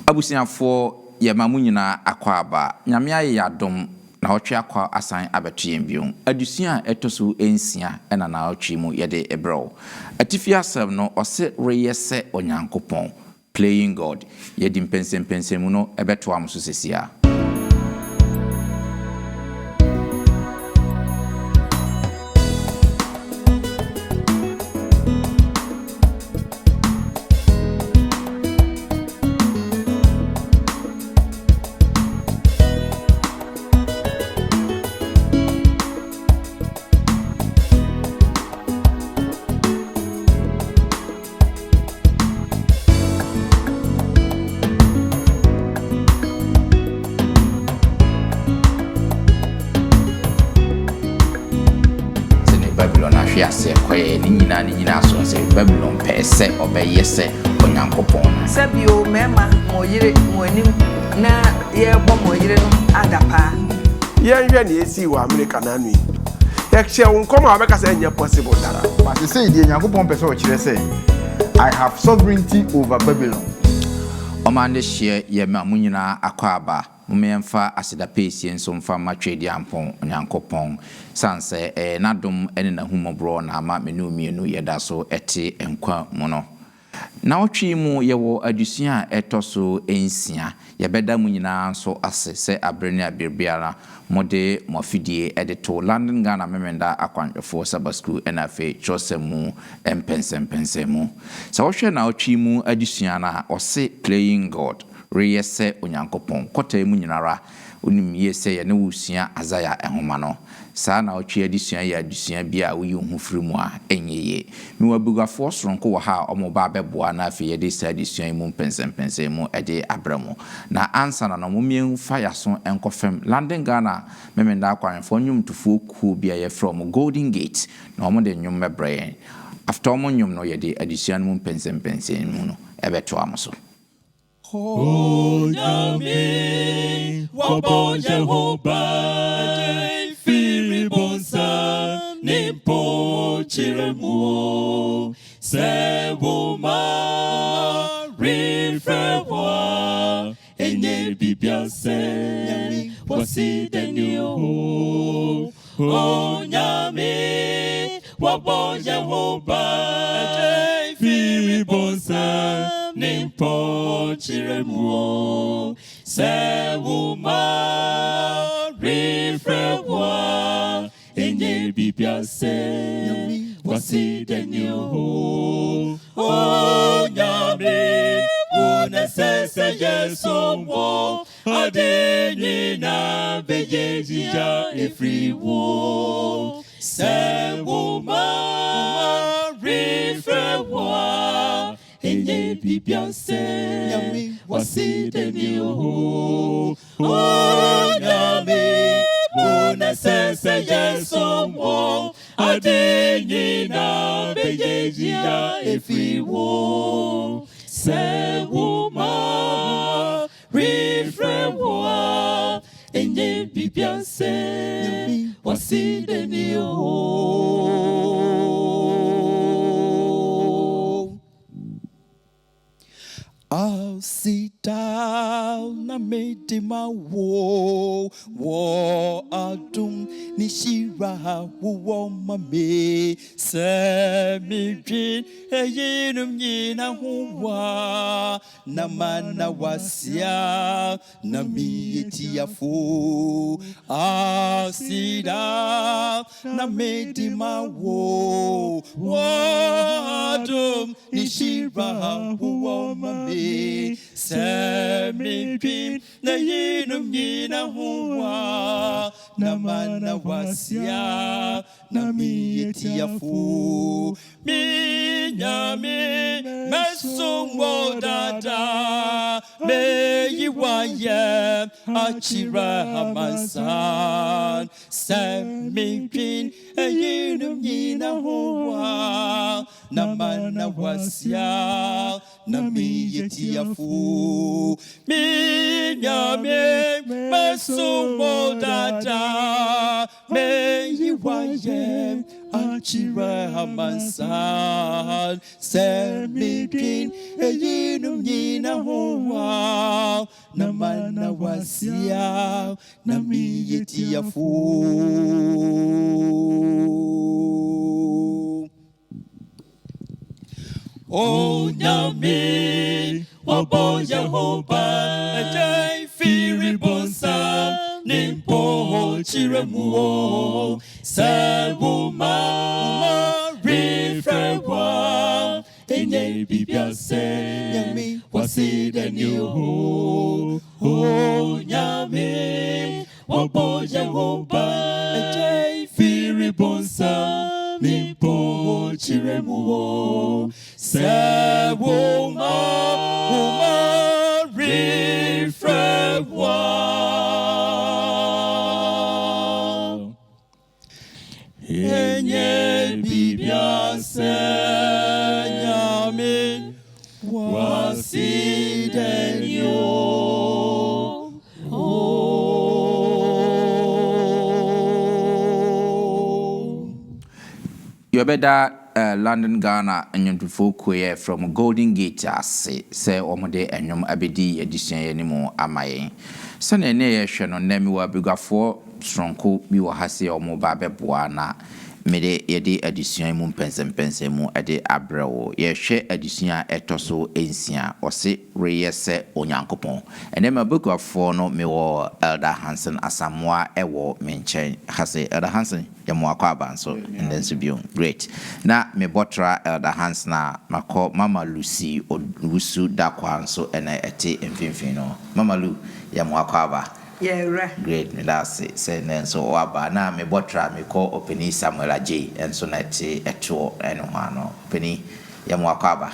Abusiafo ye mamunyina akwaba nyame aye yadom na otwe akwa asan abetuen biom adusua etoso ensia ena na otwe mu yede ebro atifi asem no ose reyese onyankopon playing God yedi mpense mu no ebeto am so sesia. Babylon afiase kwaye ni nyina so se Babylon pese obeyese onyankopon sabio mema moyire monim na ye bọ moyire no adapa ye hwe na esi wa America na anu ye che wonkom abeka say nya possible dara but say die onyankopon pese o kire say I have sovereignty over Babylon. Omande hye ye mamunyina akwaba mumemfa asida pesi enso mfa matwedi ampon onyankopon sanse nadom ene na humobro na ama menumienu yeda so ete enkwa mu no na otwi mu yewo adusua etoso ensia yebeda mu nyina so ase se abrene abirbiara mode mofidie edito London Ghana memenda akwanjofo Sabbath school enafe chosemu empense mu sa wohwe na otwi mu adusua na ose playing God reyese onyankopon kota mu nyinara onim yese ye ne wusua azaya ehoma no saa na otwe adusua ya adusua bia wo hu firimu a enyeye mi wabugafo soronko wo ha omoba beboa na afi ye de saa adusua mu mpense mu ede abramo na ansa na no momien fire so enkofem London Ghana memenda akwanfo nyum tufuo ku bia ye from Golden Gate na omo de nyum mebre after omo nyum no ye de adusua mu mpense mu no ebeto amoso. Oh, Yami, Wabo Jehovah, Firi Bonsa, Nimpo Chiremu, Sebuma, Refrewa, Enye Bibiase, Wasi Denio. Oh, Yami, Wabo Jehovah, Firi Bonsa, Nimpo Chiremu, Sewuma, Refrewa, Enye Bibiase, Wasi Denio. Oh, Nyame, Unasese Yesomo, Adenina, Bejejija, Efriwo, Sewuma, Refrewa, Enye Bibiase, Wasi Denio. Oh, Nyame, Unasese Yesomo, Adenina, Bejejia, Efriwo, Sewuma, Refrewa, Enye Bibiase, Wasi Denio. I'll sit down na made my war adum nishira wo mame semi bin eyinum yina huwa na mana wasia na mi etiafo I'll sit down na made my war adum nishira wo mame Semi bin na yinum yina huwa na mana wasia na mi etiafo mi nyame mesumbo dada me yiwaye achira hamasan semi bin yinum yina huwa na mana wasia na mi etiafo mi nyame mesumbo dada me yiwaye achira hamasan semi bin eyinum yina huwa na mana wasia na mi yetiafu O nyame obo Jehovah ejai firi bonsa nimpo chiremuo sebuma refrewa enye bibiase nyame waside ni o nyame obo Jehovah ejai firi bonsa nimpo chiremuo sebuma refrewa enye bibiase nyame wasidenyo Yobeda London Ghana nyantufo koye from Golden Gate ase se omode enyom abedi edition yenimu amaye sene ne ye hwe no na mi wa begafo stronko bi wa hase omo ba beboa na mede yede edition mu mpensempense mu ede abrewo ye hwe edition etoso ensia ose reyese onyankopon ene ma begafo no me wo Elder Hansen Asamoah ewo menchen hase Elder Hansen yamo akwaba so and then so great na me botra Elder Hansen na mako Mama Lucy Odusu dakwa so ene ete mfimfin no Mama Lu yamo akwaba yeah great me last say then so waba na me botra me call openi Samuel Ajay and so na ete eto eno no openi yamo akwaba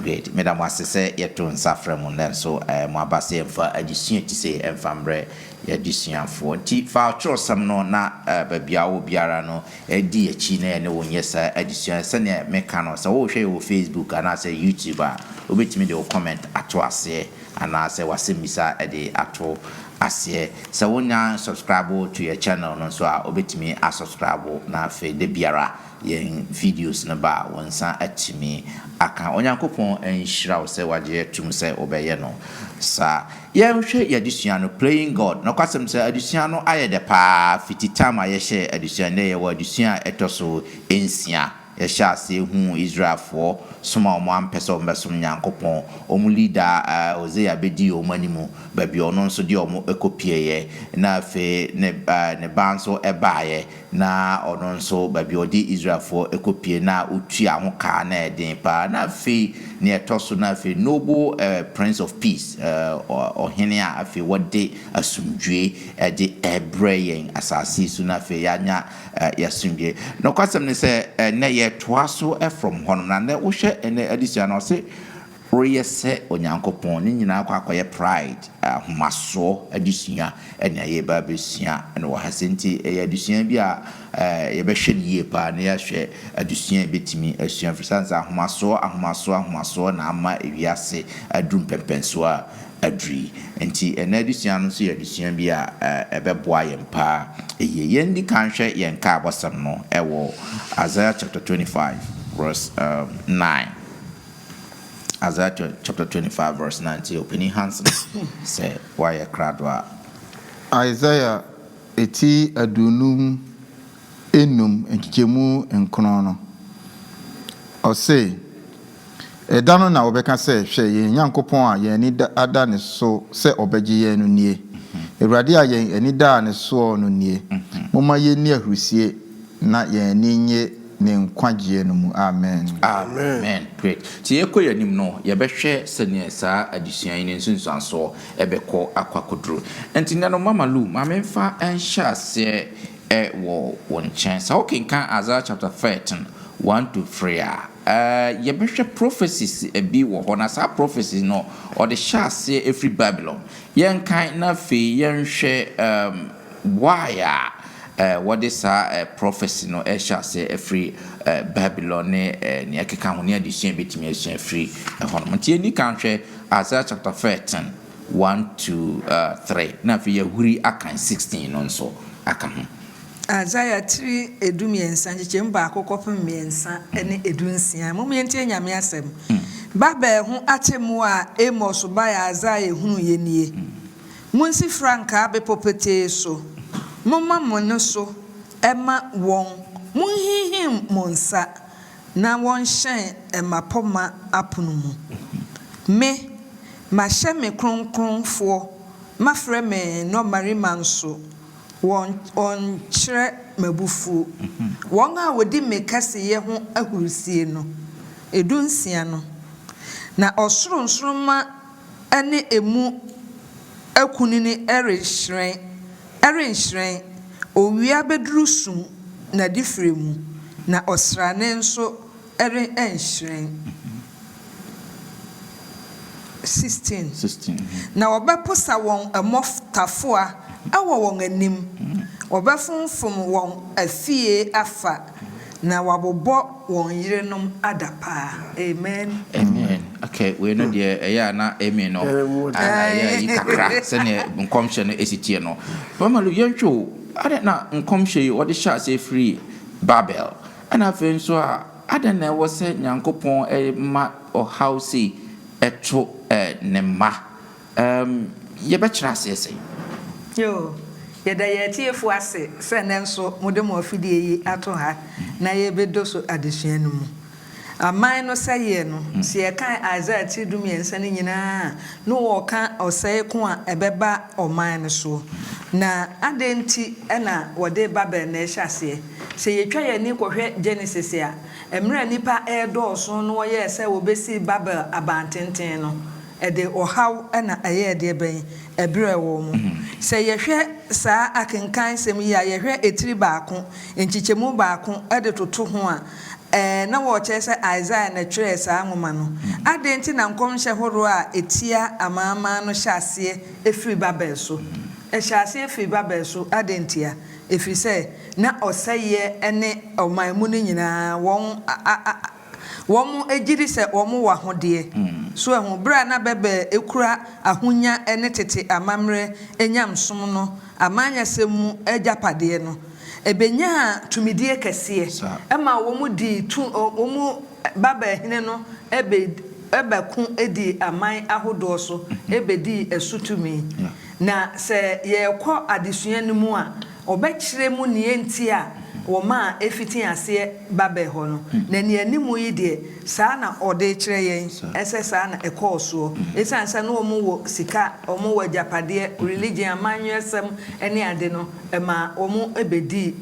great madam asese yeto nsafra mu then so mo abase emfa adisuan ti say emfambre yadisuanfo nti fa trosam no na babia wo biara no edi achi na ene wonyesa adisuan se ne meka no so wo hwe wo Facebook ana say YouTube a obetimi de comment ato ase ana say wasemisa ede ato ase se wonya subscribe to your channel no so a obetimi a subscribe na fe de biara yen videos na ba wonsa atimi aka onyankopon enhyira wo se wagye tum se obeye no sa yen hwe yadusua no playing God no kwasem se adusua no ayede pa fititama ye hye adusua ne ye wa adusua etoso ensia ye hye ase hu Israelfo soma omo ampese ombesom nyankopon omu leader Ozea bedi omanimu babi ono nso de omo ekopie na fe ne banso ebaye na ono nso babi odi Israelfo ekopie na otua ho ka na eden pa na fe ne etoso na fe noble Prince of Peace ohene a fe wode asumdwe de ebrayen asasi su na fe yanya yasumdwe no kwasem ne se na ye toaso from hono na ne wo hwe ene adisia no se royese onyankopon ni nyina akwakoye pride homaso adisia ene ye ba besia ene wo hasenti ye adisia bi a ye be hwe niye pa na ye hwe adisia betimi asua frisansa ahomaso na ama ewiase adrum pempenso a adri enti ene adisia no so ye adisia bi a ebeboa yempa eye yendi kanhwe yenka abosam no ewo Isaiah chapter 25 verse 9. Isaiah chapter 25 verse 9. Opening hands say why a crowd. Isaiah eti adunum enum enkikemu enkono no. O say edano na obeka say hwe ye nyankopon a ye ni ada ne so se obegye ye no nie. Ewrade a ye ani da ne so no nie. Moma ye ni ahrusie na ye ni nye ne nkwagye no mu amen. Amen. Great. Ti ekoya nim no ye behwe sene sa adisuan ne nsunsuanso ebekọ akwakodro. Enti no Mama Lu ma memfa enhya se wo wonchen sa okenkan Isaiah chapter 13 1 to 3 ye behwe prophecies ebi wo hona sa prophecies no or the shase every Babylon yen kan na fe yen hwe why what is prophecy no shase every Babylon ne akeka ho ne adisuan betimi asua free hono nti ni kan hwe Isaiah chapter 13 1 to 3 na fe yahuri akan 16 no nso aka ho Isaiah 3 edumiensa nchemba akokofo miensa ene edunsia momientie nyame asem Baba ho atemu a Amos ba ya Isaiah hunu ye nie. Munsi franka be popete so. Mama mono so ema won. Munhihim monsa na won hyen emapoma apono mu. Me ma hye me kronkronfo mafrɛ me no marima nso won kyerɛ mabufu. Won a wodi me kaseye ho ahurusie no edunsia no na osoro nsoroma ane emu akunini erenhyren owia beduru sum na difremu na osrane nso enhyren 16 na obeposa won amoftafo a awo won anim obefonfom won afie afa na wabobɔ won yerenom adapa. Amen. Okay, we know the eya na amen no. Ya ikakra se ne nkomhye no esitie no. Mama lu yentwo ade na nkomhye wo de sha se free Babel. Ana fe nso a ade na wo se Nyankopɔn ma o house eto ne ma. Ye be kyerɛ ase. Yo yɛda yɛtiefo ase sɛ ne nso mode mo afidie yi ato ha na yɛbedo so adesua no mu. Aman no sɛ no si ɛkan Isaiah ti dum yɛnsa ne nyinaa no wɔka ɔsɛe ko a ɛbɛba ɔman no so. Na adenti ɛna wɔde Babel na ɛhyɛ aseɛ. Sɛ yɛtwa yɛni kɔhwɛ Genesis a emra nipa ɛdɔɔso no wɔyɛ sɛ wɔbɛsi Babel abantenten no. Ede ohaw ɛna ɛyɛ de bɛn ɛbrɛ wɔ mu. Sɛ yɛhwɛ saa akenkan sɛm yi a yɛhwɛ etiri baako nkyikyɛmu baako ɛde toto ho a na wɔkyɛ sɛ Isaiah na twerɛ saa nwoma no. Adenti na nkɔmhyɛ horo a etia amaama no hyɛ aseɛ efiri Babel so. Ɛhyɛ aseɛ efiri Babel so adentia efiri sɛ na ɔsɛyɛ ɛne ɔman mu no nyinaa wɔn egyiri sɛ wɔn wɔ ahodeɛ. So ehun bra na bebe ekura ahonya ene tete amamre enyamsom no amanya semu ejapade no ebenya tumidie kese ema wo mu di tu wo mu baba hene no ebeku edi aman ahodo so ebedi esutumi na se ye kɔ adesua no mu a obɛkyerɛ mu ne enti a wo ma efiti ase Babel ho no na ne animu yi de saa na ode kyerɛ yɛn ɛsɛ saa na ɛkɔɔso esansa no omu wo sika omu wo japade religion amanyesem ɛne ade no ɛma omu ebedi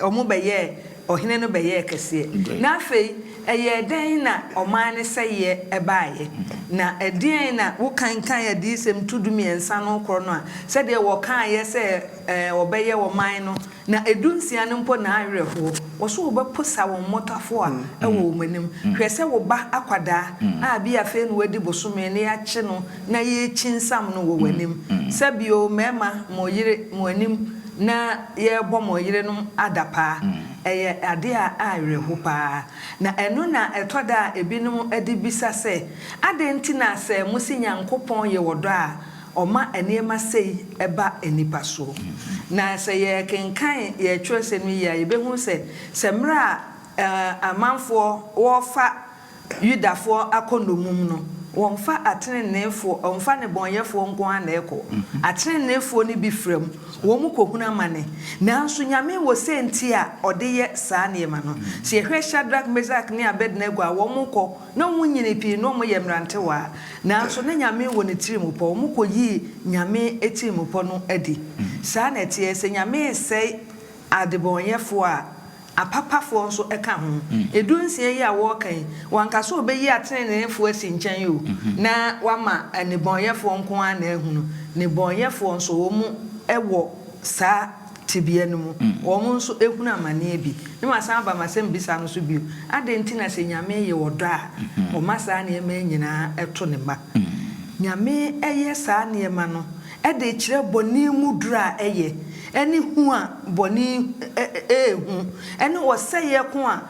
omu bɛyɛ ɔhene no bɛyɛ kɛse na afei ɛyɛ den na ɔman ne sɛyɛ ɛbaaye na ɛden na wo kankan yɛ di sɛm tudum yɛnsa no korɔ no a sɛdeɛ wɔ kan yɛ sɛ ɔbɛyɛ wɔ man no na edunsia no mpo na awerɛho wo so wobɛposa wɔn motafo a ɛwɔ wɔn anim hwɛ sɛ wo ba akwadaa a bi afei no wadi bosome ne yakye no na yɛkyi nsam no wɔ w'anim sɛbio mɛma mo yere mo anim na yɛbɔ mo yere no adapa eye ade a awerɛho paa na ɛno na ɛtɔda ebinom ade bisa sɛ adenti na sɛ musi Nyankopɔn yɛ wɔdɔ a ɔma eniema sei ɛba enipa so na sɛ yɛ kenkan yɛ twɛsɛ no yɛ yɛbɛhu sɛ mra amanfoɔ wɔfa Yudafoɔ akɔnomum no wɔmfa atenenefo ɔmfa ne bɔnyɛfo nko a na ɛkɔ atenenefo ne bi frɛm wɔn mu kohuna mane nanso nyame wɔ senti a ɔde yɛ saa nneɛma no sɛ yɛhwɛ Shadrach Meshach ne Abednego a wɔn mu kɔ na wɔn nyine pii na wɔn yɛ mmerantewa nanso ne nyame wɔ ne tirim pɔ wɔn kɔ yi nyame etirim pɔ no adi saa na ɛteɛ sɛ nyame sɛ adebɔnyɛfo a apapafo nso eka ho edunsie yi a wɔkan wankaso obeyi atenenefo asi nkyɛn yo na wama anebɔnyɛfo nko a na ehunu nebɔnyɛfo nso wɔn mu ɛwɔ saa tibia no mu wɔn nso ehunu amane bi ne masan ba masɛm bisa no so bio adenti na sɛ nyame yɛ wɔdɔ a ɔma saa nneɛma nyinaa ɛto ne ma nyame ɛyɛ saa nneɛma no ɛde kyerɛ bɔne mu dura ɛyɛ ɛne hu a bɔne ehu ɛne wɔsɛyɛ ko a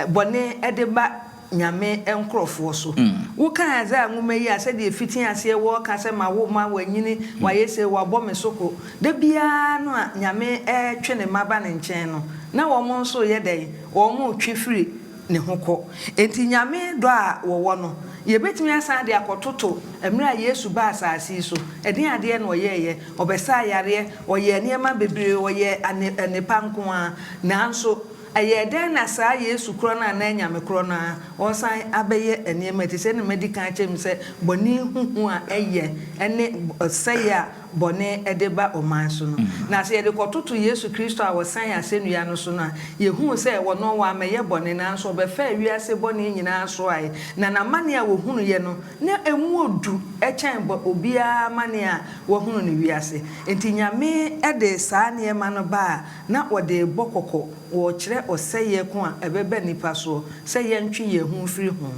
bɔne ɛde ba nyame enkrɔfoɔ so wo kan aza nwoma yi a sɛ de fitin ase wɔ ka sɛ ma wo ma wanyini wayɛ sɛ wabɔ me soko da bia no a nyame ɛtwe ne maba ne nkyɛn no na wɔn nso yɛ dɛn wɔn mo twe firi ne ho kɔ enti nyame dɔ a wɔwɔ no yɛbɛtumi asan de akɔtoto emre a Yesu ba asase so ɛdin ade na ɔyɛyɛ ɔbɛsa yareɛ ɔyɛ nneɛma bebree ɔyɛ anepa nko a nanso ɛyɛ den na saa Yesu kro na nyame kro na ɔsan abɛyɛ nneɛma ti sɛ ne medical kyɛm sɛ bɔne huhu a ɛyɛ ɛne sɛyɛ a bɔne ɛde ba ɔman so no na sɛ yɛde kɔtoto Yesu Kristo a wɔsan asɛnnua no so no a yɛhu sɛ wɔno wɔ amɛyɛ bɔne nanso ɔbɛfa wiase bɔne nyinaa so ayɛ na namane a wɔhunu yɛ no na emu odu ɛkyɛn obiara mane a wɔhunu no wiase enti nyame ɛde saa nneɛma no ba na wɔde bɔ kɔkɔ wɔkyerɛ ɔsɛyɛ ko a ɛbɛbɛ nipa so sɛ yɛntwe yɛn ho firi ho.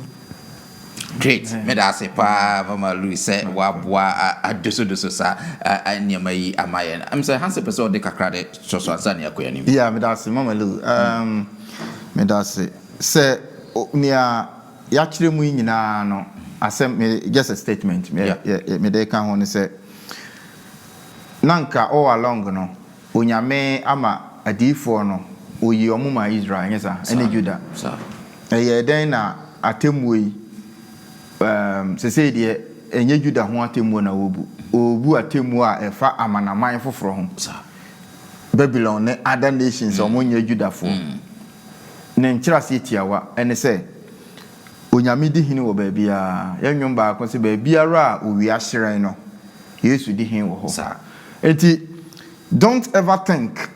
Great. Me da se pa Mama Louis say waboa adoso sa anyama yi amaye. I'm say hanse person de kakra de so ansa ne akoya nim. Yeah, me da se Mama Louis. Me da se nia ya kire mu nyina no asem just a statement. Me de kan ho ne say nanka all along no onyame ama adifo no oyi omuma Israel nyesa ene Judah. So den na atemu yi se say de enye Judah ho atemu na obu atemu a efa amanaman foforo ho Babylon ne other nations omonye Judah fo ne nkyerase tiawa ene se onyame di hini wo ba bia yenwom ba ko se ba biara a owi ahyeran no Yesu di hini wo ho enti don't ever think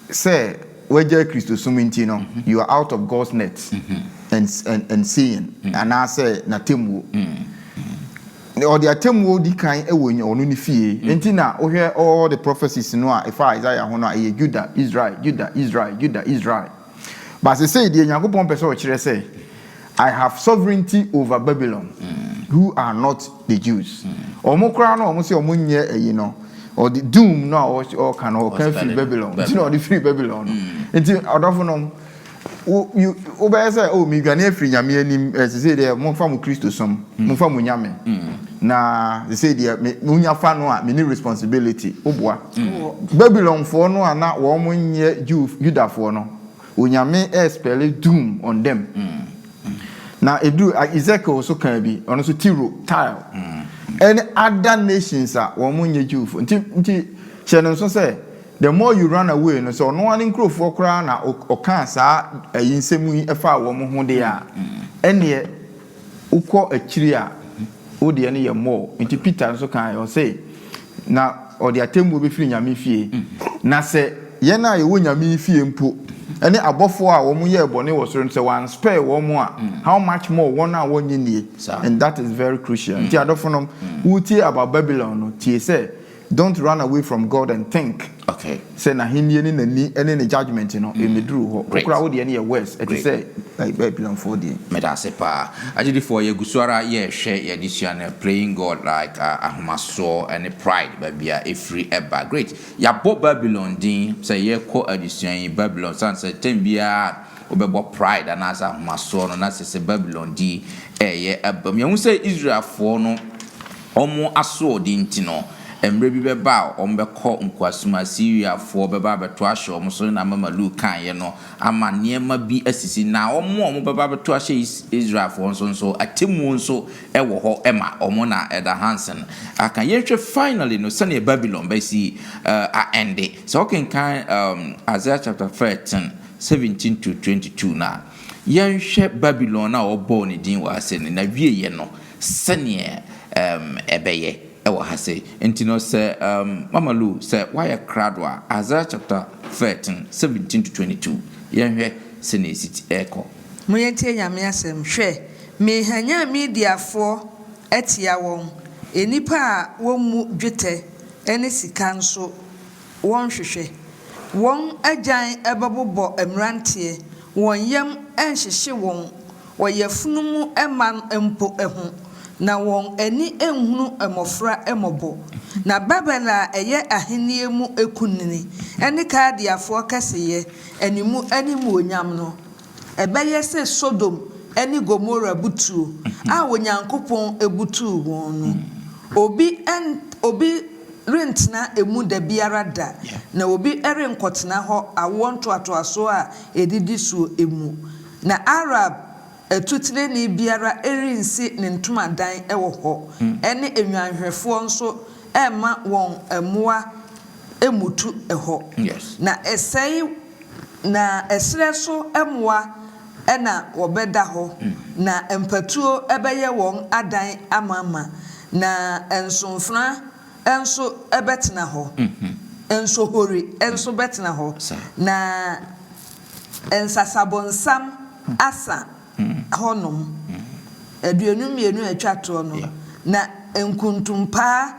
say weje Christo suminti no you are out of God's net and seeing and I say na temu or the atemu di kan ewo onu ni fie enti na ohwe all the prophecies no a if Isaiah ho no a Judah Israel but say the Yakobon person o kire say I have sovereignty over Babylon who are not the Jews omokra no omo say omonye eyi no or the doom no or can free Babylon you know the free Babylon enti odofo no you obey say oh mi gane free nyame anim say there mo fa mo Kristo som mo fa mo nyame na they say there mo nya fa no a me responsibility oboa Babylon for no na wo mo nye Judah for no onyame spell doom on them na edu Ezekiel also can be on so Tile any other nations are wo mo nye Jew for nti channel so say the more you run away no so no one incro for kra na oka saa ayinsemu yi efa wo mo ho de a ene ukọ akiri a o de ne ye more nti Peter so kan o say na o de atemmu be firi nyame fie na se ye na ye wo nyame fie mpo ene abofo a wo mo ye bone wo so nse one spare wo mo a how much more one a won nie and that is very crucial nti adofo no uti about Babylon no tie say don't run away from God and think okay say na himye ni nani ene ne judgment no e meduru ho okura wo de ne ye worse it say like Babylon for the Medasepa ajidi for ye gusuara ye hwe ye disuane praying God like ahomaso and pride babia efree eba great ya bo Babylon din say ye ko adisuan Babylon san say tembia obebo pride and as ahomaso no na say Babylon di ye eba me hu say Israel for no omo aso di ntino emre bi beba ombekọ nkwasuma Syria for beba beto ahye omo so na Mama Lu kan ye no ama niema bi asisi na omo beba beto ahye Israel for so atemu so ewo ho ema omo na Eda Hansen aka yehwe finally no sane Babylon ba si ende so kan Isaiah chapter 13 17 to 22 na yehwe Babylon na obo ne din wa ase na wie ye no sane ebeye ewa hase entino se Mama Lu se why crowd wa Isaiah chapter 13 17 to 22 yenhwe se ne city echo moyentie nyame asem hwe me hanya mediafo etia won enipa a won mu dwete ene sika nso won hwehwe won agyan ebebobo emrantie won yam enhyehye won woyefunumu eman empo ehu na won eni enhunu emofra emobo na babela eye ahenie mu ekunini eni kaadiafo kaseye enimu onyam no ebeye se Sodom eni Gomora butuo a wonyankopon ebutu won no obi rentna emu da biara da na obi erenkotena ho awonto atoaso a edidi so emu na Arab etutire ni biara erinsi ne ntomadan ewo ho ene enwanhwefo nso ema won emoa emutu eho na esei na esre so emoa ena wobeda ho na empatuo ebeye won adan amama na ensomfra enso ebetena ho enso hori enso betena ho na ensasabonsam asa honom aduonu mienu atwato no na enkuntumpa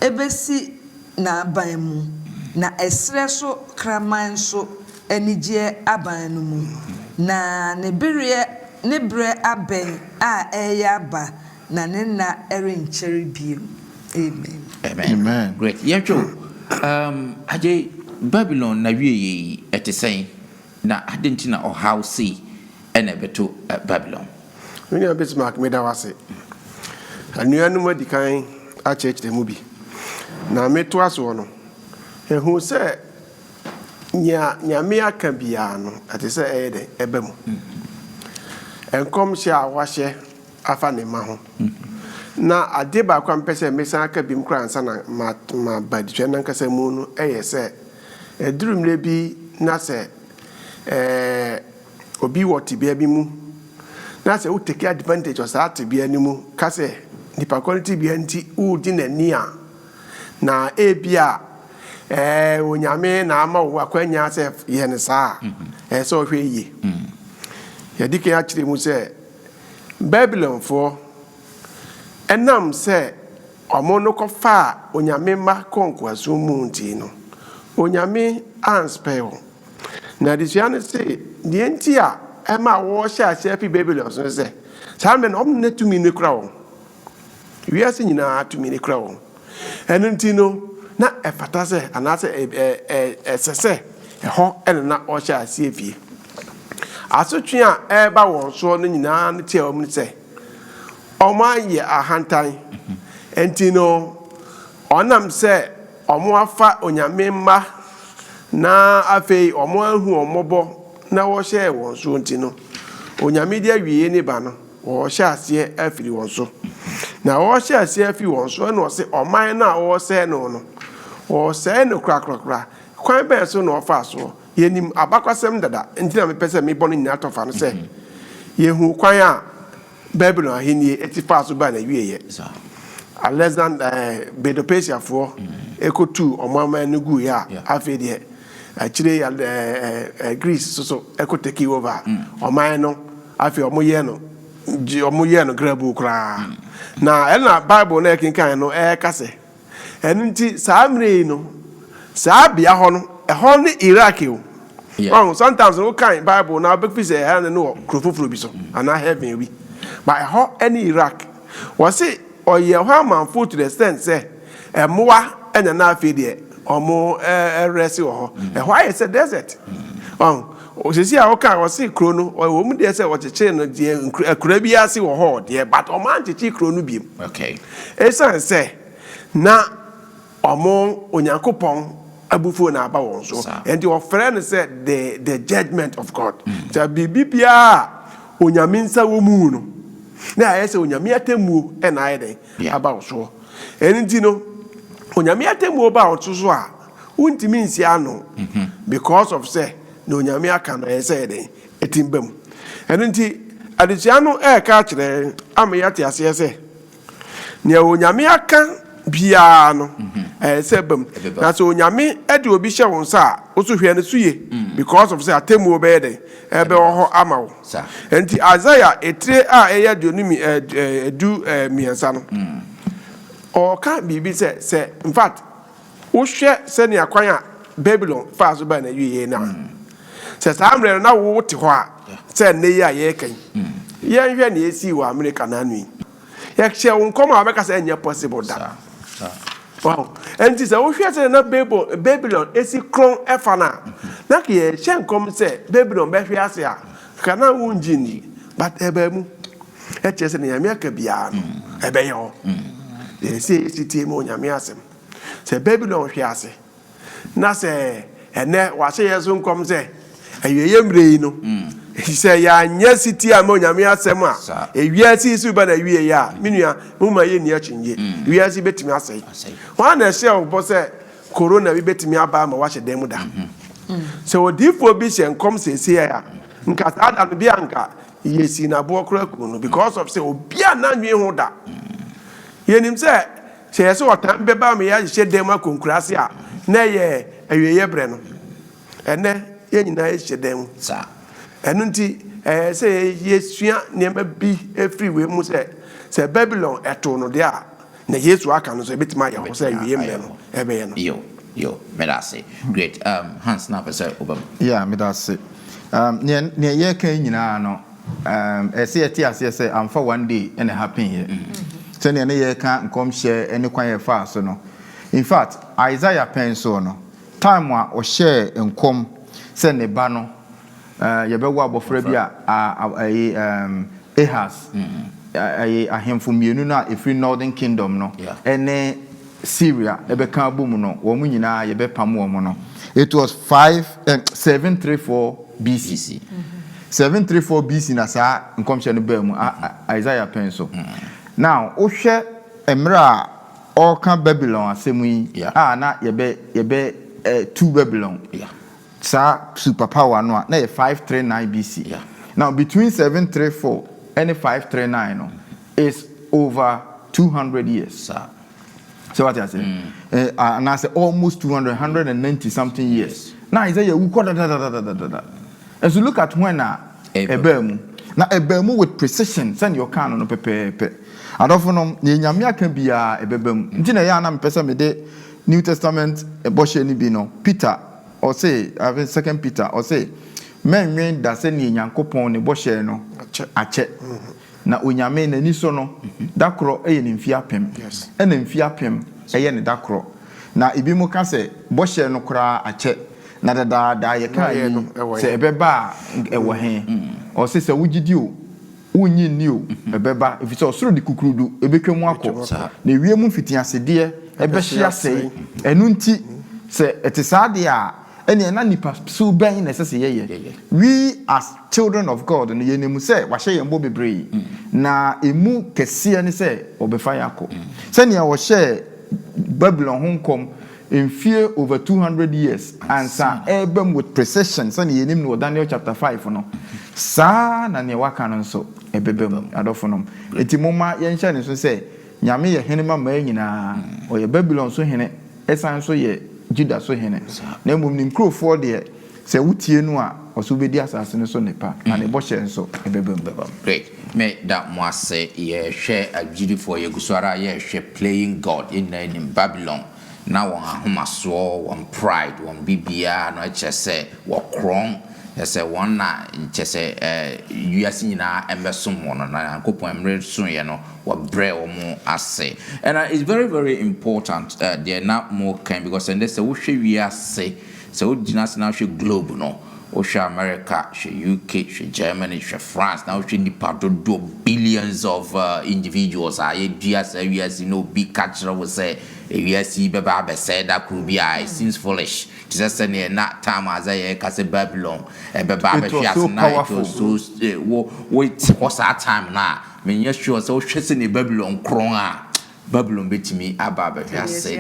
ebesi na aban mu na esre so kraman so enigye aban no mu na ne bre aben a eya ba na ne na erenkyere biem. Amen. Great. Aje Babylon na wiye etesen na adentina o house ene beto Babylon. When you bet mark me da wase. Anuanu madikan a church de mu bi. Na meto aso no. Ehu se nyame aka bia no ate se eyede ebem. Enkom hia wahye afa ne ma ho. Na ade ba kwa mpese mesa aka bim kra ansa na ma baditwe na nkasa mu no eye se edurum le bi na se obi wotibia bi mu na se wo take advantage of that tibia ni mu ka se nipa quality bi anti u di nani a na ebia onyame na ama wo akwanya se ye ne saa so hwe yi ya dike ya kire mu se Babylon for enam se omo no ko fa onyame ma konko azumu nti no onyame anspell na disiane se die nti a ema wo sha fi Babylon so se sambe no omne tumi ne kura wo wiase nyina tumi ne kura wo enu nti no na efata se anase esese ho enna o sha fi asotwe a eba won so no nyina ne tie omne se omaye ahantan enti no onam se omo afa onyame mma na afei omo ahu omobo na wo hye won so enti no onyame dia wiye ne ba no wo hye ase afiri won so na wo hye ase afiri won so na o se oman na wo se no no wo se no krakrakra kwan be so no fa so yenim abakwasem dada enti na me pese me bono nyina tofa no se yehu kwan a Babylon ahini etifa so ba na wiye less than Bedopesia for eco 2 omama nugu ya afi de achire ya Greece so eco take over oman no afi omoye no grabu kra na na Bible na kinkan no kase enunti saamre no saabia ho no ho ne Iraq o sometimes no kind Bible na big fish e no krofoforo bi so ana heaven wi but ho any Iraq was it or ye man food to the extent say moa enya na afi de omo resi ho why is a desert o se si a o kan o se kro no o mu de say o cheche no de akura bi ase wo ho de but o man cheche kro no bi okay esa say na omo onyankopon abufuo na aba won so and your friend said the judgment of God ta bibia onyame nsa wo mu no na ayese onyame atemu e na ayede aba so enti no onyame atemu ba otuso a untimi nsi ano because of say na onyame aka no ayese ede etimbam enti adisia no ka kire amyate ase ese ne onyame aka bia no ayese bam na so onyame ede obi hye won sa oso hwe ne suye because of say atemu obede ebe ho amawo enti Isaiah etire a eya dionumi edu miensa no o ka bibi se in fact wo hwe se ne akwan a Babylon fa so ba na wiye na se samre na wo te ho a se ne ya ye kan ye hwe ne esi wo America na anu ye hye won koma abeka se enye possible da wow enti se wo hwe se na Babylon esi kron efana na ke ye hye nkom se Babylon be hwe ase a kana wunjini but ebemu echese ne yame aka bia no ebe yo se sitie mo nyame asem se Babylon hwe ase na se ene wa se yeso nkom se ayeye mrei no he say ya nya city ama nyame asem a ewiase su ba na wie ya menua mo ma ye ni achinye wiase betimi asai wa na hye obo say corona bi betimi aba ma wa hye dem da so odifo bi hye nkom sese ya nka sada no bi anka yesi na bo kura ku no because of say obi ananwe ho da yenim say se otan be ba me ya hye dem akonkurase a na ye awieye bre no ene ye nyina ye hye dem sa enunti say yesua niema bi free we mu say Babylon eto no de a na Yesu aka no so betima ya ho say awieye mre no ebe ye no yo medase great Hans na person obam yeah medase ne ye kan nyina no say ati say amfa one day and happen here so ne ye kan nkom share any kwan ye fa so no in fact Isaiah pen so no time a o share nkom say ne ba no yebewo abofra bi Ahaz ahemfo mienu na efri Northern Kingdom no ene Syria ebeka bom no wo mu nyina yebepam wo mo no it was 734 BC 734 BC na sa nkomhye no ba mu Isaiah pen so now ohwe emra all can Babylon asemu yi na yebe two Babylon sa superpower no na 539 BC now between 734 and 539 no is over 200 years so what I say and I say almost 190 something years now is that you as you look at when ebemu na ebemu with precision send your can no pepe adofo no nyame aka bia ebebem ntina ya na mpesa me de New Testament eboshe ni bi no Peter or say even second Peter or say men da se ni nyankopon ne boshe no ache na onyame na ni so no dakro eye ne mfia pem e na mfia pem eye ne dakro na ibi mu ka se boshe no kra ache na da ye ka yi se ebeba ewo he o se wugidi o unyi ni o ebeba if so soro di kukurudu ebetwemu akọ na ewie mu fitiasede ebe hia sei enu nti se etisade a ene na nipa so ben na sese ye we as children of God no ye nemu se wa hye yembo bebre na emu kese ne se obefa yakọ se ne wo hye Babylon honkom in fear over 200 years and sa ebem with precision se ne yenim no Daniel chapter 5 no sa na ne waka no so ebebem adofo no enti moma ye nhye ne so se nyame ye hene ma nyina o ye Babylon so hene esan so ye Judah so hene na mum nim crowford de se wutie no a oso bedi asase no so nepa na ne bohye nso ebebem great me that mo ase ye hwe agidi for ye gusara ye hwe playing God in Babylon na won ahomaso won pride won bibia no eche wo kron yese won na chese yuasi nyina embesom no na kopon emre so ye no wa bre wo mu ase and it's very very important there not more can because and this wo hwe wiase so wo gina se na hwe globe no wo hwe America hwe UK hwe Germany hwe France na wo hwe nipa do billions of individuals are duase wiase no big culture we say wiase beba be say that could be it seems foolish just say na time as I case Babylon beba be hwe na it was so what's that time na me yes sure so hwese ne Babylon kron a Babylon betimi aba be hwese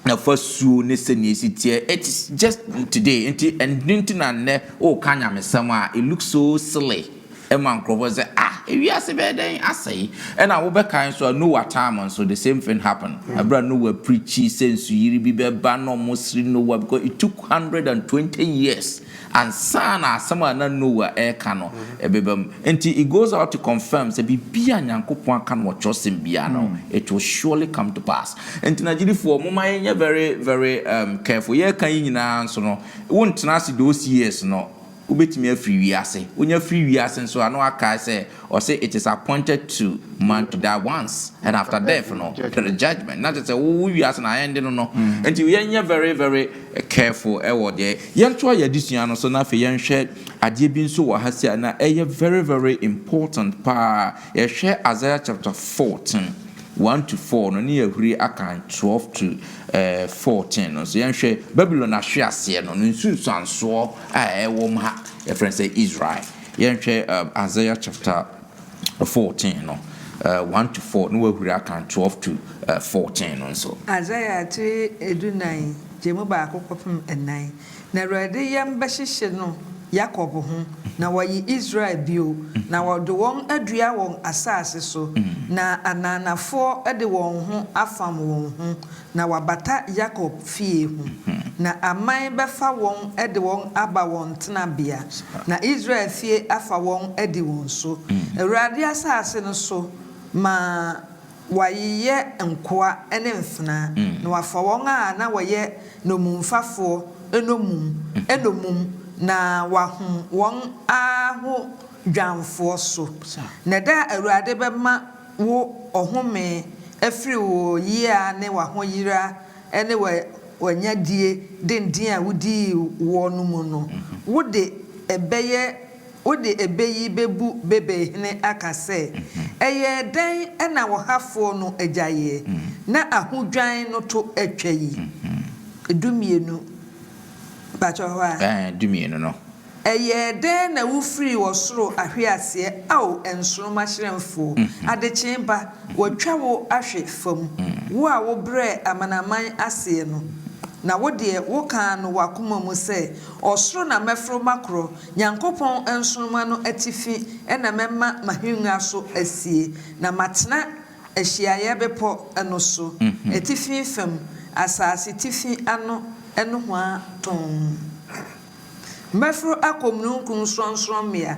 na fasu ne seni sitie it's just today and na ne o kanya mesam a it looks so silly man krobo say we are den asay and I will be kind so no what time and so the same thing happened abra no we preachy sense yiri bi be ba no mosri no because it took 120 years and sana someone na no wa e kano ebebam enti it goes out to confirm say bibia nyankopon aka no chosen bia no it will surely come to pass enti Nigeria for mama yenye very very careful ye kan nyina so no won tena se those years no ubetimi afri wiase onya free wiase so ano aka say or say it is appointed to man to die once and after death no the judgment not just say wiase na end no and we are very very careful e wo there yento ya disua no so na fe yenhwe ade bi nso wo hase na very very important pa ye hwe Isaiah chapter 14 1 to 4 no ne yɛhuri aka 12 to 14 no so yɛnhwɛ Babylon ahwe aseɛ no nsunsuansoɔ a ɛwɔ mu ha yɛfrɛ sɛ Israel yɛnhwɛ Isaiah chapter 14 no 1 to 4 no wahuri aka 12 to 14 no so Isaiah 3:9 jemu ba akokopem enan na Awurade yam bɛhyehyɛ no Jacob ho na wayi Israel bio na wɔde wɔn adua wɔn asase so na ananafo de wɔn ho afam wɔn ho na wabata Jacob fie ho na aman bɛfa wɔn de wɔn aba wɔn tenabea na Israel fie afa wɔn de wɔn so Awurade asase no so ma wayeyɛ nkoa ne mfena na wafa wɔn a na wɔyɛ nomumfafoɔ enomum na wahum wɔn aho dwanfoɔ so na da Awurade bɛma wo ɔhome afiri wo yia ne wahoyira ne wanyadie dendin a wodi wo no mu no wode ebeyi bebu bebehene aka sɛ ɛyɛ dan na wɔhafoɔ no agyaye na ahodwan no to atwa yi edumienu dumienu no ɛyɛ den na wofiri wɔ soro ahwe aseɛ ao ensoroma hyerɛmfo adekyen ba wɔtwa wo ahwe fam wo a wo brɛ amanaman aseɛ no na wo de wo kan no wakoma mu sɛ ɔsoro na mɛforo makro Nyankopɔn ensoroma no atifi na mɛma mahwenga so asie na matena ahyiaeɛ bepɔ no so atifi fam asase tifi ano eno hwa ton mafro akomunukun sronson mea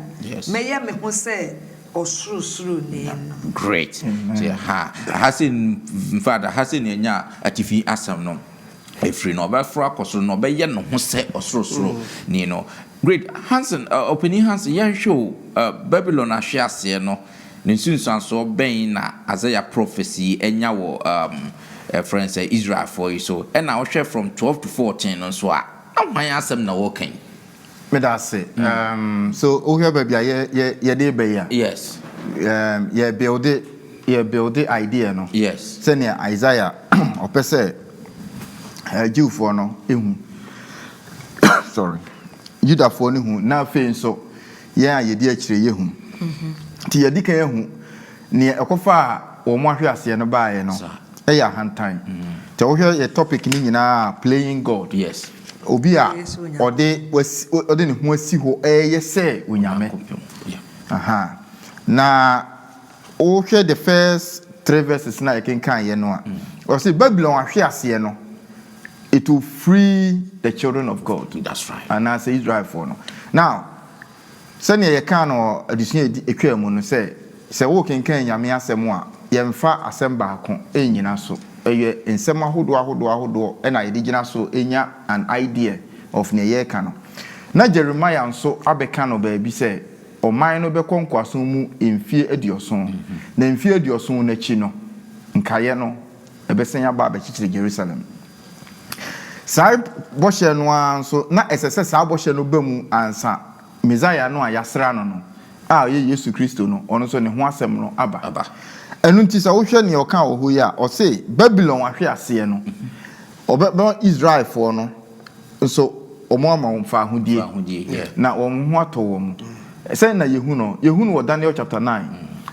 meye me ho se osurusuru ne no great so hasin father hasin enya atifi asam no efri no bafro akoso no beye no ho se osurusuru ne no great Hansen opening Hansen yan show Babylon ahwe ase no ne sunsanso ben na Isaiah prophecy enya wo friends say Israel for you so and now share from 12 to 14 on so my asem na working me that say so o here baby ye dey be ya yes ye build the idea no yes say near Isaiah opese Jew for no ehu sorry Judah for no hu na fe so ye di akire ye hu ti ye di kan ye hu ne ekofa wo mo ahwe ase no baaye no eya hantan te wo hwe ye topic ni nyina playing God yes obi a ode ne ho asi ho eye se onyame aha na o hwe the first 3 verses na ken kan ye no a o say Babylon ahwe ase no it will free the children of God. That's right. And I say Israel for no now send ye kan no addition ekwa mu no say wo ken kan nyame asem a yemfa asem baako enyina so eye ensem ahodo na ye digina so enya an idea of ne ye ka no na Jeremiah nso abeka no ba bi say oman no bekonkwaso mu emfie adioson na emfie adioson na chi no nkaye no ebesenya ba abekikire Jerusalem sai boshe no anso na esese sa boshe no bamu ansa Messiah no ayasra no ye Yesu Kristo no ono so ne ho asem no aba enu nti sa wo hwe ne oka wo ho ya o say Babylon ahwe ase no obeba Israel for no so omo ama wo fa hodie na wo ho ato wo mu say na yehu no wo Daniel chapter 9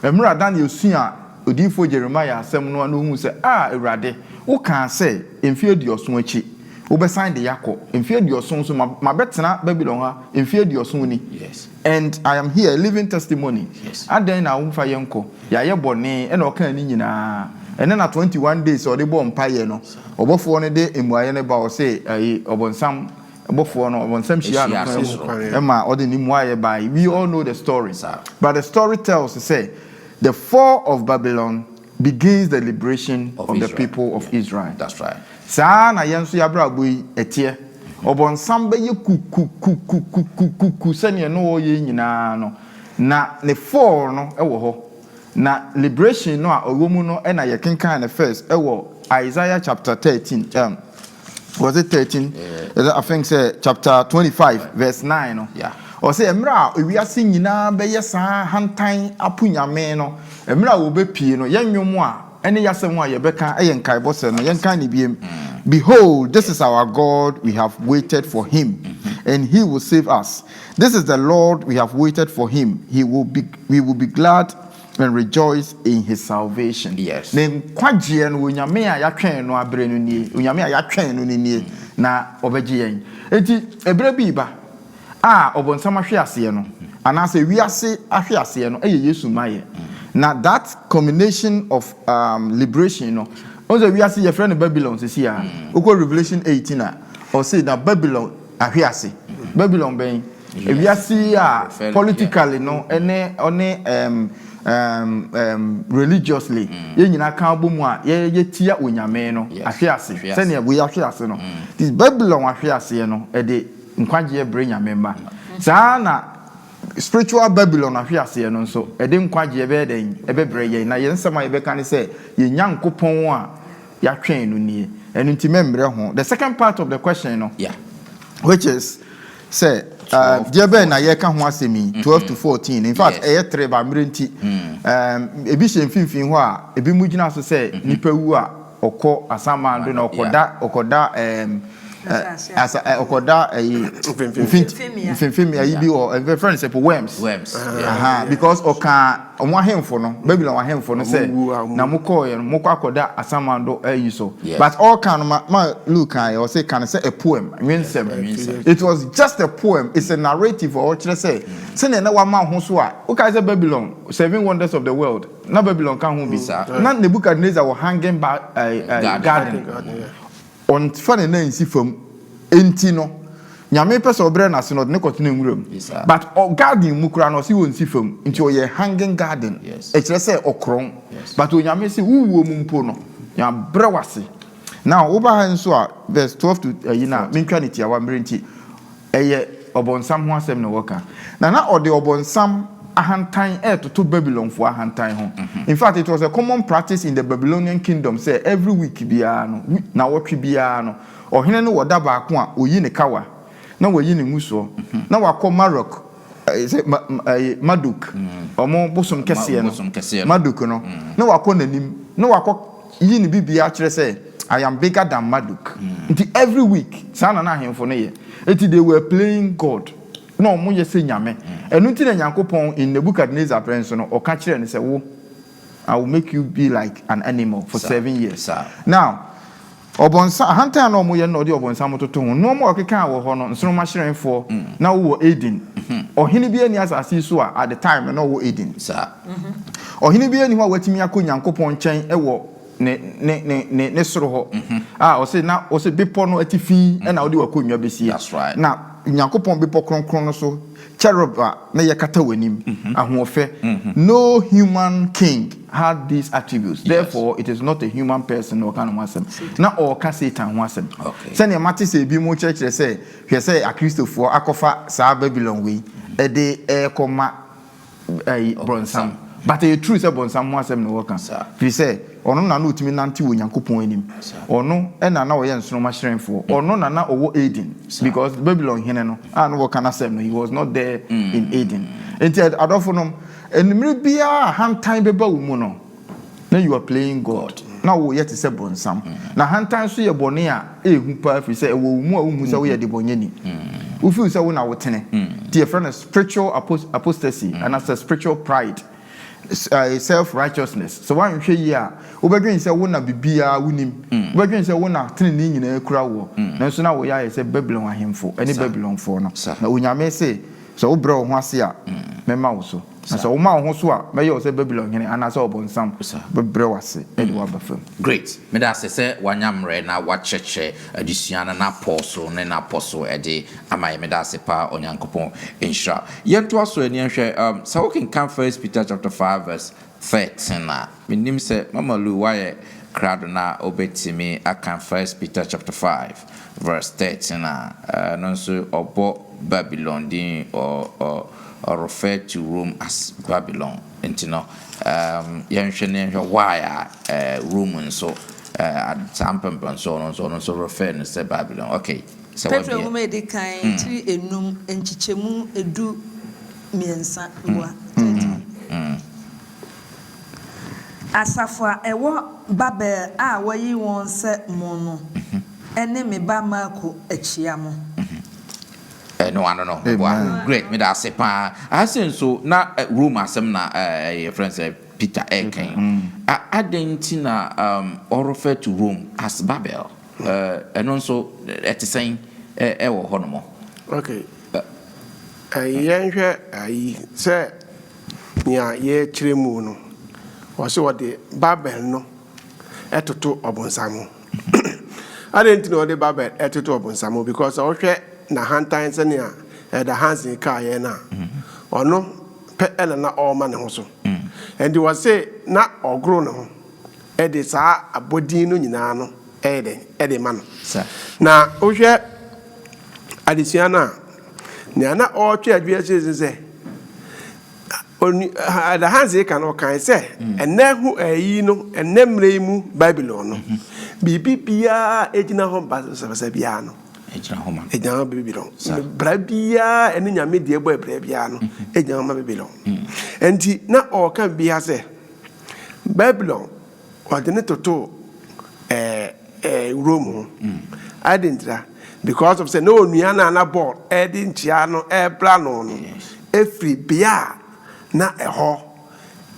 emra Daniel sua odifo Jeremiah asem no no hu say Ewrade wo kan say emfie dioson achi wo be sign de yakọ emfie dioson so ma betena Babylon ha emfie dioson ni yes and I am here living testimony yes adan na wo fa yenko ya ye bone e na okan ni nyina ene na 21 days o de bo mpaye no obofo no de emuaye ne ba o say obonsam obofo no obonsam hia no ema o de ni muaye ba we all know the story but the story tells say the fall of Babylon begins the liberation of the people of Israel. That's right. Sa na yenso ya bra boy etie obonsam be ye kuku sene no ye nyina no na ne fall no ewo ho na liberation no a owomu no na ye kenkan na first ewo Isaiah chapter 13 was it 13 I think say chapter 25 verse 9 no yeah o say emra ewiase nyina be ye sa hantan apunyame no emra wo be pie no yenwom a any yasem wa yebeka e yenkai bose no yenkai ni biem. Behold, this is our God, we have waited for him, and he will save us. This is the Lord, we have waited for him. We will be glad and rejoice in his salvation. Yes. Then kwaje no onyame a yatwen no abre no nie. Onyame a yatwen no nie na obeje yen. Enti ebre bi ba obonsam ahwe ase no. Anase wiase ahwe ase no eye Yesu maye. Now that combination of liberation, also we are see a friend of Babylon. See here, Revelation 18. Or say that Babylon, ahiasi, Babylon being we are see politically, no, religiously. Ye na kan bomu ye tia onyame no ahiasi. Send we ahiasi no. This Babylon ahiasi no. De nkwaje bring nyame Sana spiritual Babylon ahiase no so e de nkwaje ebe den ebe breye na yensema ebe kan say ye nyankopon a ya twen no nie enu nti memre ho. The second part of the question no which is say dia be na ye ka ho asemi 12 to 14 in fact e 3 ba mre nti ebi hye mfimfin ho a ebi mugina so say nipa wu a okọ asamando na okoda as okoda fimfimi ayi bi or friends say worms because oka omo ahemfo no Babylon ahemfo no say na mukọ ye mukọ akoda asamando ayi so but all can ma look I say can say a poem it was just a poem. It's a narrative or what say na wa ma ho so a uka say Babylon 7 wonders of the world na Babylon kan ho bi na Nebuchadnezzar was hanging by garden on funny na nsi fam enti no nyame pese obre na se no ne kotene nwuram but garden mu kura no se won nsi fam enti o ye hanging garden e kire se okron but onyame se wuwo mu mpo no ya bre wase now oba han so a verse 12 to yina mentwa ne tia wa mre enti eye obonsam ho asem no woka na ode obonsam ahantan to Babylon for ahantan ho. In fact, it was a common practice in the Babylonian kingdom say every week biya no na wotwe biya no ohene no woda ba ko a oyi ne kawa na woyi ne nguso na wakọ Marok Maduk omo bosom kese no Maduk no na wakọ nanim na wakọ yi ne bibia kire say I am bigger than Maduk. Every week sana na ahemfo no ye they were playing God. No, mo yese nyame. Enu nti na Nyankopon in Nebuchadnezzar prince no o ka kire ne se wo I will make you be like an animal for 7 years. Now, obonsa hanta na mo ye no de obonsa mototo ho. No mo okeka wo ho no nso ma hyerenfo na wo Eden. Ohene bi ani asase so a at the time no wo Eden. Ohene bi ani ho watimi akọ Nyankopon nchen ewo ne soro ho. O se bepo no atifi na wo de wakonnwa besi. That's right. Now Nyankopon bepo kronkron no so cherub na yakata wanim ahofe. No human king had these attributes. Therefore it is not a human person or kind of wasem. Na or ka Satan wasem. Say na mate say bi mo church say hwe say a Christopher akofa sa Babylon we e de koma bronsam. But the truth is bronsam wasem no work. Fi say ono na no utimi nante wo Nyankopon anim. Ono e na na wo ye nsono ma hyerenfo. Ono na owo Eden because Babylon hene no no work na sem no he was not there in Eden. Enti adofo no enimire bia hantan beba wo mu no na you are playing God. Na wo yet say bronsam. Na hantan so ye bone a ehu pa fi say wo mu a wo mu say wo ye de bonyani. Wo feel say wo na wo tene. Dear friend, spiritual apostasy and as a spiritual pride. Self-righteousness. So why you here? Obedrin say wona bibia wunim. Obedrin say wona tene nyina ekura wo. Na so na wo ya say Babylon ahemfo. Any Babylon for no. Na onyame say so wo bro ho ase a mema wo so. Na so wo ma ho so a me yo say Babylon hene ana say obonsam. Bebre wase e de wa bafam. Great. Me da say wanyamre na wacheche adisuana na apostle na apostle e de amaye me da say pa onyankopon insha. Yeto aso eni hwe so we can come 1 Peter chapter 5 verse 13 na. Minim say mama lu why crowd na obetimi akan 1 Peter chapter 5 verse 13 na no so obo Babylon din or refer to Rome as Babylon. And why Roman so Tampon so on so refer to say Babylon. Okay. So Petro made the kind 3 enum and chichemu edu miensa wa Asafa ewo Babel a wayi won se mo no. Ene me ba mako achia mo. No. Great. Me da se pa. I say so na room asem na your friend say Peter Eken. Adentina or refer to Rome as Babel. And also at the same ewo honomo. Okay. Yenhwe say nya ye chiremu no. Wase wode Babel no etoto obonsamo. Adentina wode Babel etoto obonsamo because ohwe na hantan senia the hands in car ye na ono pe ele na all man ho so and was say na ogro no e de sa abodi no nyina no e de man na ohwe adesua na na o twa adua se oni the hands in car no kan say ene hu ayi no ene mre mu Babylon no bibi bia ejina ho ba se bia no ejana Babylon brabia ene nyame de ebo brabia no ejana Babylon enti na o kan bia se Babylon wadene toto Rome adentra because of say no nuana na board edintia no ebra no efri bia na eho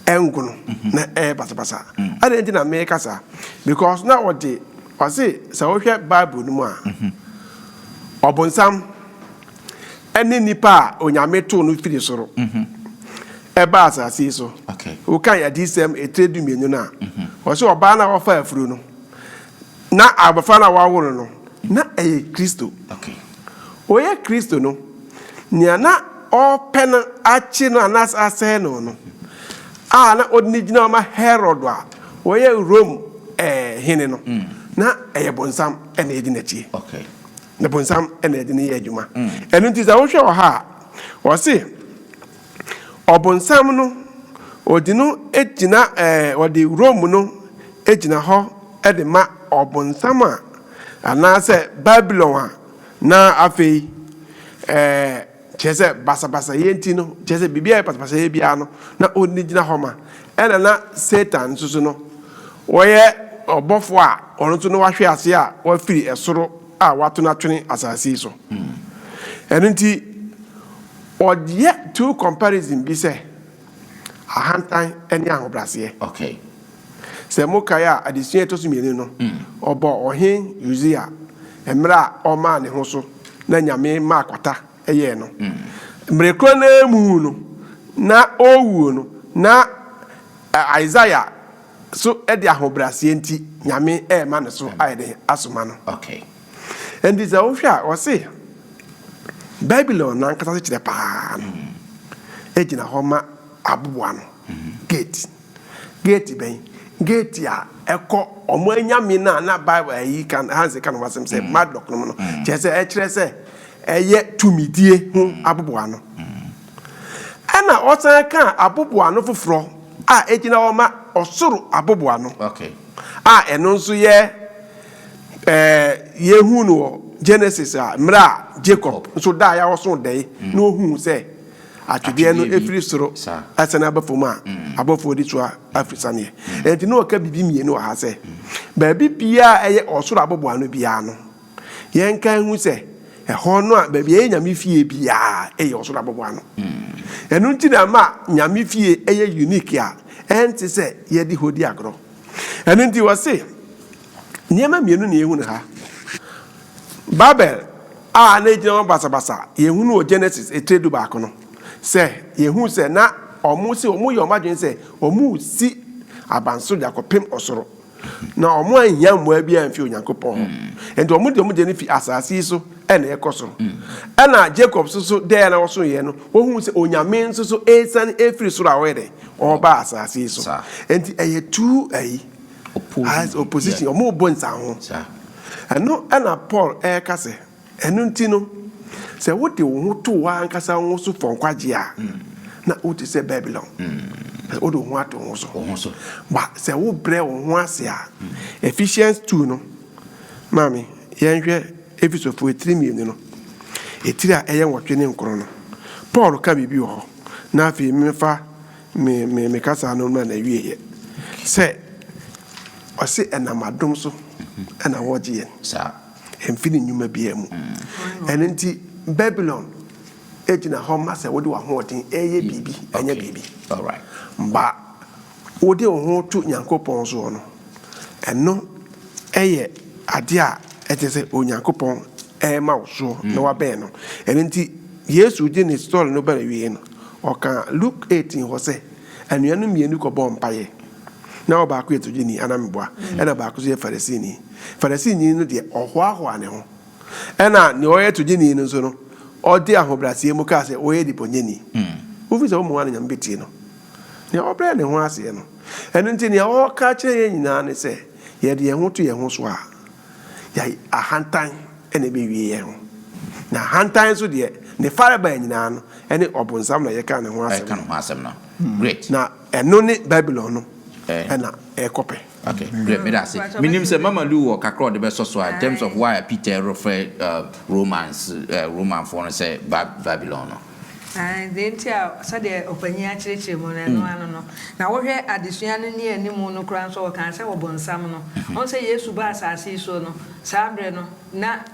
enguno na basabasa adenti na make sa because na wode say so hwe Bible no mu a Obonsam ene nipa onyame to no firi soro eba asase so okay wo kan ya disem etredu mienu na wo se oba na wo fa afuru no na abafa na wawo no na Kristo okay oye Kristo no nia na open achi no anas ase no na odinigina ma Herod a oye Rome hene no na bonsam ene edinachi okay na bonsam ene de ne adwuma enu nti za wo hwe ha wo se obonsam no odi no ejina odi Rome no ejina ho de ma obonsam a ana se Babylon a na afei chese basa yenti no chese bibia basa ye bia no na odi jina ho ma ena na Satan susu no wo ye obofo a ono to no wa hwe ase a wa firi esoro a wato na twene asase so enu nti odie two comparison bi se ahantan eni ahobrase okay se mokaya adesua to so mienu no obo ohen Uzia emra o ma ne ho so na nyame ma akwata eye no mrekro na mu no na owu no na Isaiah so e de ahobrase enti nyame ma ne so ayede asoma no okay and this Osha or say Babylon na nkata chire pa ejina homa abubuano gate ben gate ya eko omo anyame na Bible ayi kan hanse kan wasem say madlock no chese e chire say eye tumidie hu abubuano ana osan kan abubuano foforo a ejina homa osoro abubuano okay eno nso ye yehu no Genesis mra Jacob so da ya woso dai no hu se atwede no efiri soro asana abafoma abafo di to Africa ne enti no ka bibi mienu ha se ba bibia eye osoro abobo ano bia no yen kan hu se ho no a ba bia nyame fie bia eye osoro abobo ano enu nti na ma nyame fie eye unique a enti se ye di hodi agro enu nti wo se niema mienu ne yehu ha Babel na ejina basa yehu no Genesis etredu ba ko no se yehu se na omu se omu yo madwen se omu si abanso jakopem osoro na omu anya mmoa bia amfi onyankopon enti omu de ne fi asase so ene ekosoro na Jacob so de na woso ye no wohu se onyame so esan efiri soro awede oba asase so enti eye tu ayi as opposition omu bonsa ho eno na Paul kase enu ntino se wote wo to wa ankasa ho so fonkwaje a na wote se Babylon odo ho ato ho so ba se wo bre wo ho ase a Ephesians 2 no mami yenhwe Ephesians 4:3 no etiri a eye nwotwe ne nkoro no Paul ka bibi ho na afi mefa me kasa no na wieye Say, or say, and I'm a dom so, and I watch yen. Sir. And feeling you may be a moon. And into Babylon, aging a home master, what do I want in a baby and a baby? All right. But what do you want to Yanko Ponzo? And no, a idea, it is a Unyanko a mouse, no abeno. And into yes, we didn't install nobody or can look 18 was say, and you know me and look a bomb pie. Now back to Jenny and I'm boy, and about to say Farasini. Farasini, no dear, or Huahuano. And I know to Jenny in Zono, or dear Hobrasi, Mocase, or Eddie Ponini. Who is all one and Bettino. They all brand and was here. And until you all catch in and say, yet you want to your home swar. Yea, a hand time and a baby. Now, hand times with ye, the fire by nan, and it opens some like you can and I can pass them now. Great. Now, and no need Babylon, and a copy. Okay, great. Me that's it. Me name say Mama Lou or Kakro the best so in terms of why Peter refer Roman for say Babylon. And then tell Sadia Openia Church no. Now what here addition near any mono crown so can say or bonsamno. On say yes to bass as he so no, Sabreno, not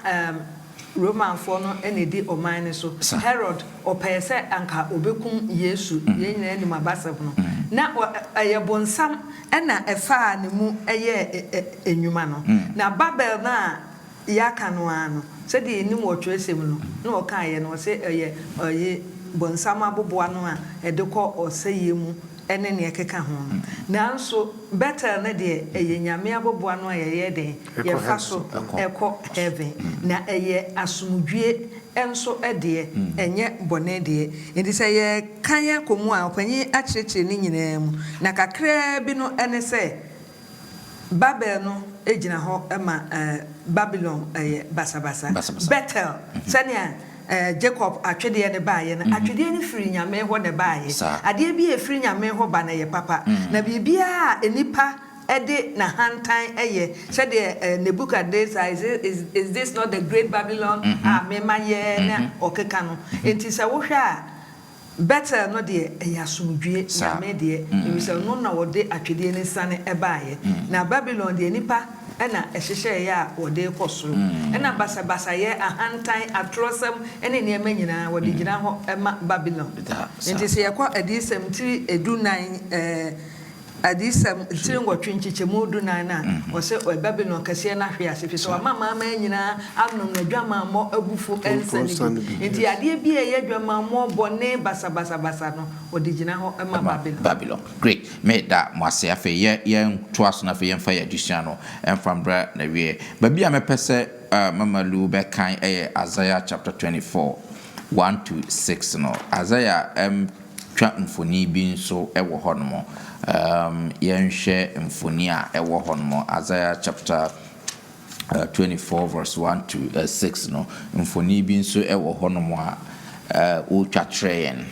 Roman for no any day or minus so Herod or Pesa anka obekum Yesu, yen any my bassabno. Now a bonsam and a far ni mu a year a humano. Now Babel na yakanoano said the new more trace no kind no say a ye bonsama boboano a deco or say you and any keka home. Now so better na dear a yamia boboano a ye day, ye faso echo heaven. Na a ye asumudue and so a dear and yet bonnet dear. It is a ye kaya comua penny actually in name. Naka crabino and say Babel no ejina ho ema Babylon basabasa Bethel sania Jacob atwede ne baaye na atwede ne firi nyame ho ne baaye ade bi e firi nyame ho ba na ye papa na bibia enipa ede na hantan said Nebuchadnezzar is this not the great Babylon mema ye na okeka no enti se wo hwe a better no de eyasumdue na me de we say no na wo de atwede ne sane ebaaye na Babylon de nipa ena ehihye ya wo de kosoro ena basabasa ye ahantan atrosem ene ne emanyina wo de gina ho ema Babylon nti se yakwa adisem ti edunan adisem tiringo twinchiche mudu na wo se Babylon kase na hwe ase fi so mama amanyina anom na dwama mo agufu ensani nti ade bi ye dwama mo bone basabasa no wo de gina ho ema Babylon. Great. Me that mwase afe ye twaso na fe ye mfa ye addition no emfam bra na wie ba bia me pese mama Lu be kan Isaiah chapter 24 1 to 6 no Isaiah twa mfoni bi nso ewo ho no mo yenhwe mfoni a ewo ho no mo Isaiah chapter 24 verse 1 to 6 no mfoni bi nso ewo ho no mo a o twa train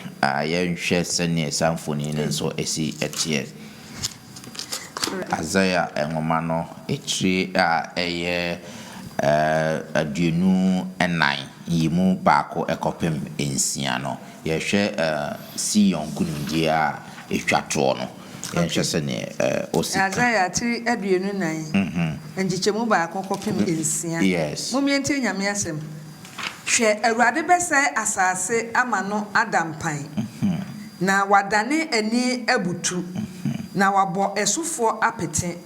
yenhwe sene samfoni ne nso esi etie Isaiah engoma no etri eye aduonu enan yimu baako ekopem ensia no yehwe Sion kundia etwato no yenhwe sene osi Isaiah 3 aduonu nan enjichemu baako kopem ensia yes momiente nyame asem hwe awurade bese asase amano adampan na wadane ani abutu na wabo esufo apete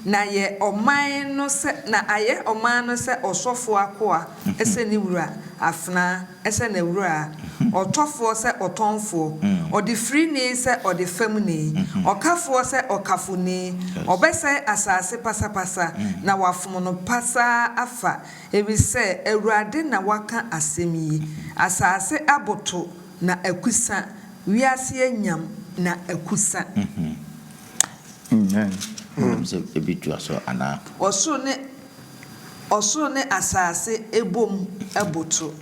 na ye oman no se na aye oman no se osofo akoa ese ni wura afna ese na wura otofo se otonfo odi free ni se odi famni okafo se okafuni obese asase pasapasa na wafom no pasa afa ebi se awurade na waka asemi asase aboto na akusa wiase anyam na akusa so ebitu aso ana oso ne asase ebom aboto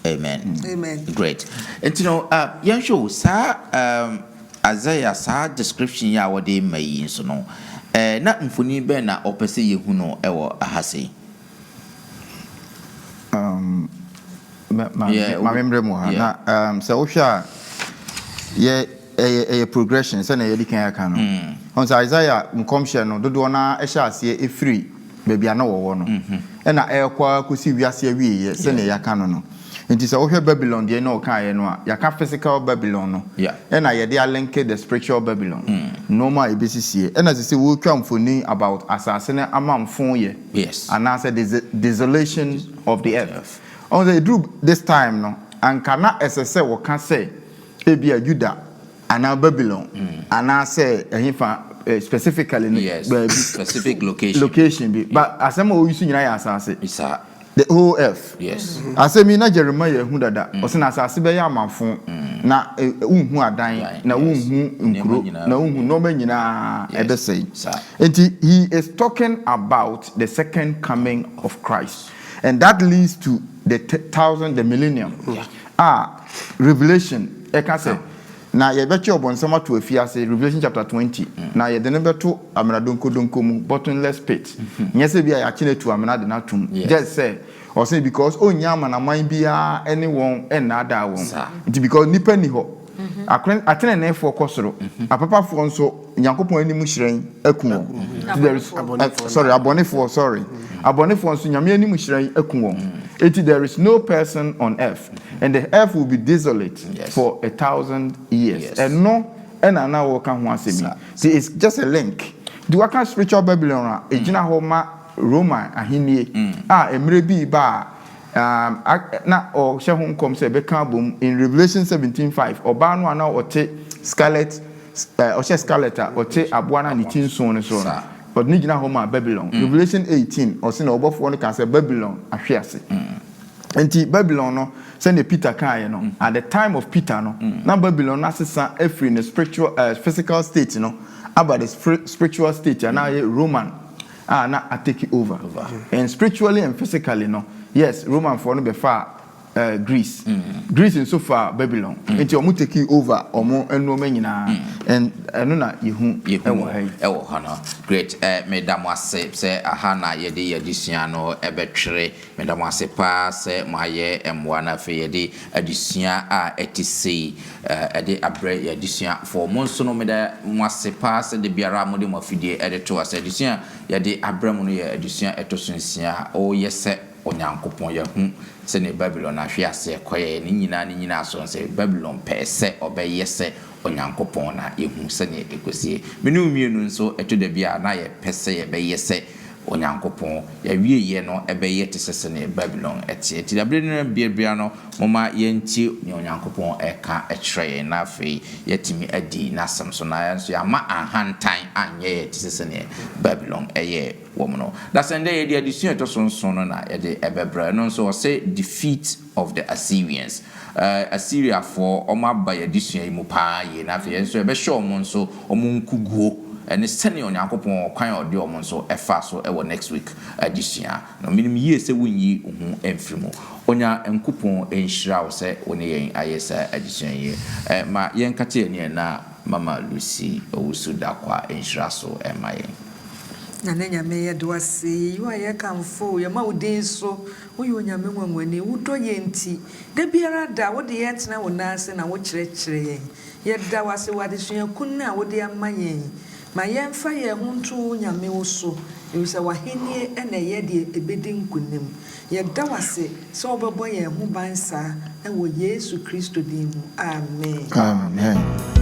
amen great and you know yan show sa Isaiah sa description ya wode mai so no na mfoni be na opese yehu no ewo ahase ma membre mo ha na se wo hwa ye a progression sɛ na yɛdi kan aka no on sɛ Isaiah nkomhye no dodo na ɛhyɛ aseɛ efiri baabi ana wɔwɔ no ɛna ɛkɔ akɔsi wiase awie sɛ na yɛaka no nti sɛ wohwɛ Babylon deɛ na ɔka yɛ no a yɛaka physical Babylon no ɛna yɛde alinke the spiritual Babylon normal ebesisie ɛna sɛ wotwa mfoni about asase ne amamfo yɛ anaasɛ desolation of the earth on the group this time no anka na ɛsɛ sɛ wɔka sɛ ebia Juda ana Babylon ana say ehifa specifically specific location be but asema o yusu nyina ya asase isa the whole earth asemi na Jeremiah hu dada o se na asase be ya amafo na unhu adan na unhu nkuro na unhu no ma nyina ebesei enti he is talking about the second coming of Christ and that leads to the millennium Revelation e ka say na yebeche obonsama to afiase Revelation chapter 20 na yede ne beto amradonko mu bottomless pit nyese bia ya kine to amrade na tum just say or say because onya amanaman bia anyone enada won it because nipa ni ho atene na efo kosoro apapafo nso nyankopon animu hyiren akun there is abonefo nso nyame animu hyiren akun won there is no person on earth and the earth will be desolate for 1,000 years and no and now we can asemi see it's just a link the waka spiritual Babylon ejina ho ma Roman ahinie emre bi ba na o hye ho nkom se be kan bom in Revelation 17:5 oba no ana ote scarlet o hye scarlet ote aboa na ne tinson ne so but ni gina ho ma Babylon Revelation 18 o se na obofo no ka se Babylon ahwease enti Babylon no say ne Peter kan no at the time of Peter no na Babylon asesa every in the spiritual physical state no about the spiritual state and now Roman na take it over. And spiritually and physically no yes Roman for no be far Greece Greece in so far Babylon enti omo take it over omo eno manyina and eno na yehu ewo ha no great madam ase se aha na yede yadisua no ebetwere madam ase pa se maye emwa na fe yede adisua a etisei ede abre yadisua for monso no meda mwase pa se de biara mo de mafidie ede to ase adisua yede abre mo no ye adisua etosunsia o yese onyankopon ya hu se ne Babylon ahwease koye ni nyina so se Babylon pese obeyese onyankopon na ehu se ne ekosie menu mienu nso eto da bia na ye pese ye beyese onyankopon ya wieye no ebeye tesese ne Babylon etie ti da bre no bia no moma ye nti ne onyankopon eka ekire na afei yetimi adi na asem so na nso ya ma ahantan anye tesese ne Babylon eye womono da sende ye dia disua to sonson no na ye de ebebra no nso say defeat of the Assyrians Assyria for omaba ye disua imu pa ye na afei nso ebe show mo nso omunkuguo and sending on Yakopon kwan odi omo nso efa so ewo next week adisua no minim ye se wonyi hu emfirimo onya enkupon enhira wo se woni yen ayesa adisua ye ma yen kate ne na Mama Lucy owusu dakwa enhira so ema yen na nenya me ye do ase yo aye kamfo ye ma udin so wo yo nya me nwanwani wo do ye nti da biara da wo de ye tena wo na ase na wo kyerɛkyerɛ ye da wase wadesua kun na wo de amanye ma yemfa ye huntu nyame wo so ewisa wahenie ena ye de ebedi nkunim ye da wase so obebo ye hu bansa ewo Yesu Kristo din mu amen